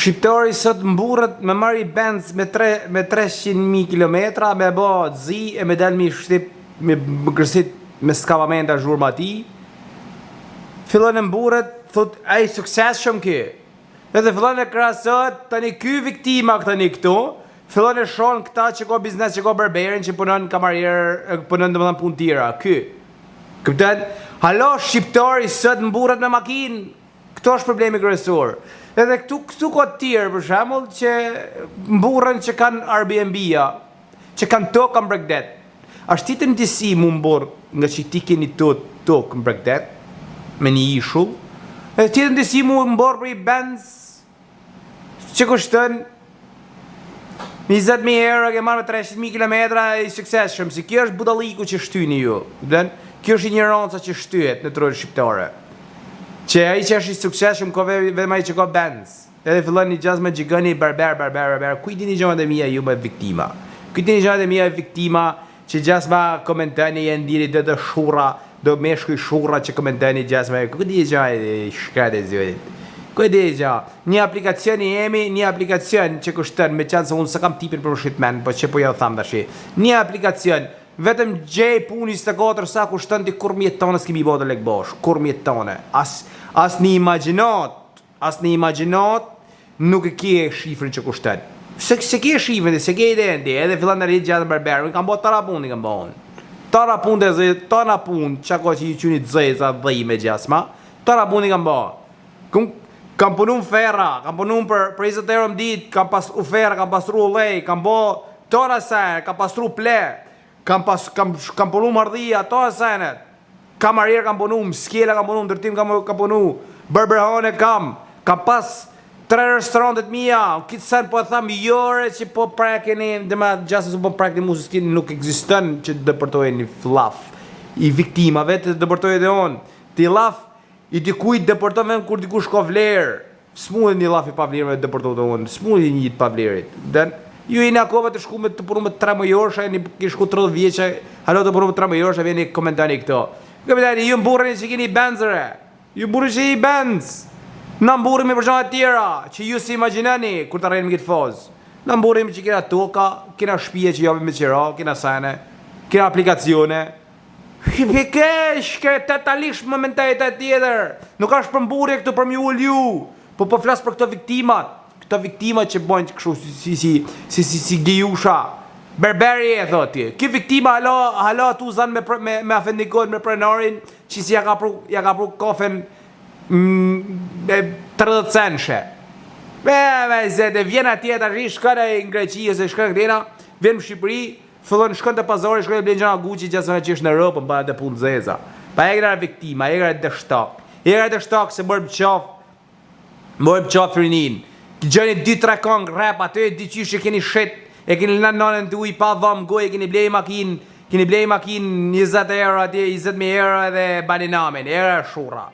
Shqiptari sot mburret me marri Benz me 300.000 kilometra, me bo zi e me del me shtip, me gërsit me skavamenta zhurma ti. Fillon e mburret, thot, ai sukses shumë ky. Edhe fillon e krasot, tani ky viktima tani këtu, fillon e shon këta që ko biznes, që ko berberin, që punon kamarier, punon domethënë punë tjera, ky. Këpëtan, halo, shqiptari sot mburret me makinë, këto është problemi kryesor. Edhe këtu ka të tjerë, për shembull, që mburren që kanë Airbnb-a, që kanë tokë në Bregdet. Ashtë ti të në disi mu mburë, nga që ti keni tokë në Bregdet, me një ishull, edhe ti të në disi mu mburë për i Benz, që kushtën 20.000 euro, ke marrë me 300.000 kilometra, i sukses shumë, si kjo është budaliku që shtyni ju, kjo është ignoranca që shtyhet në trojnë shqiptare. Që ai që është i suksesshëm ka vetëm ai që ka Benz. Edhe fillon një gjaz me gjigani berber. Kujt dini gjamat e mia ju me viktima. Kujt dini gjamat e mia viktima që gjaz ma komentoni e ndiri do shurra, do meshkuj shurra që komentoni gjaz me. Kujt dini gjamat shkate zërit. Kujt dini gjamat. Një aplikacion i jemi, një aplikacion që kushton me çan se unë s'kam tipin për shitmen, po që po ja tham tash. Një aplikacion vetëm gjej puni 24 sa kushton ti kur mjeton s'kemi bota lek bosh, kur mjeton. As një imagjinat nuk e kje shifrin që kushtet. Se kje shifrin, se kje idendi, edhe fillan në rritë gjatë në berberë, në kam bo tara pun, në kam bo unë. Tara pun dhe zë, tara pun, që ka që i quni të zëjza dhej me gjasma, tara pun në kam bo. Kam punu në ferra, kam punu për 20 euro më ditë, kam pas u ferra, kam pasru lej, kam bo tara sajnë, kam pasru ple, kam punu më ardhia, tara sajnë. Kamarier kam punu, mskjela kam punu, ndërtim kam punu, berberhane kam pas 3 restorantet mija, kitë sen po e tham jore që po prekeni, dhe ma gjasë po prekeni mu, nuk eksistën që të dëpërtojë një flaf i viktimave, të dëpërtojë dhe onë, të i laf, i të kujtë dëpërtojë kur dikush ka vlerë, s'mudhe një laf i pa vlerë me dëpërtojë dhe onë, s'mudhe një të pa vlerit, ju i në akove të shku me të punu me 3 mëjorsha, një shku 30 vjeqe, halo të punu me 3 mëjorsha, vjeni komentani këto. Këpëtani, ju mburën që keni Benzëre, ju mburën që i Benz, në mburën me përgjanë tjera, që ju si imaginani, kur të rejnë më këtë fazë. Në mburën që kena toka, kena shpije që jabim me qira, kena sene, kena aplikacione. Hipikesh, ke totalisht më mentalitet tjetër, nuk është për mburën këtu për mju ulju, po flasë për këto viktimat që bojnë që këshu si gjijusha. Berberi e thoti, ki viktima hala tu zan me afendikon me prenarin që si ja ka pru kofen 30 cenëshe. Zete, vjen atje të rrish, shkënë e në Greqi, ose shkënë këtina, vjen më Shqipëri, fillon shkën të pazari, shkën e blenë gjana Gucci, gjasën e që është në Europë, më bëjnë të punë zeza. Pa e këra viktima, e këra dështak, se mërë më qaf frinin. Të gjëni 2-3 kongë rap atë, di qysh e keni shet, e keni në nënën të uj pa dhëmë goj, e keni blej makin 20 euro atje, 20.000 euro edhe bani namin, era shura.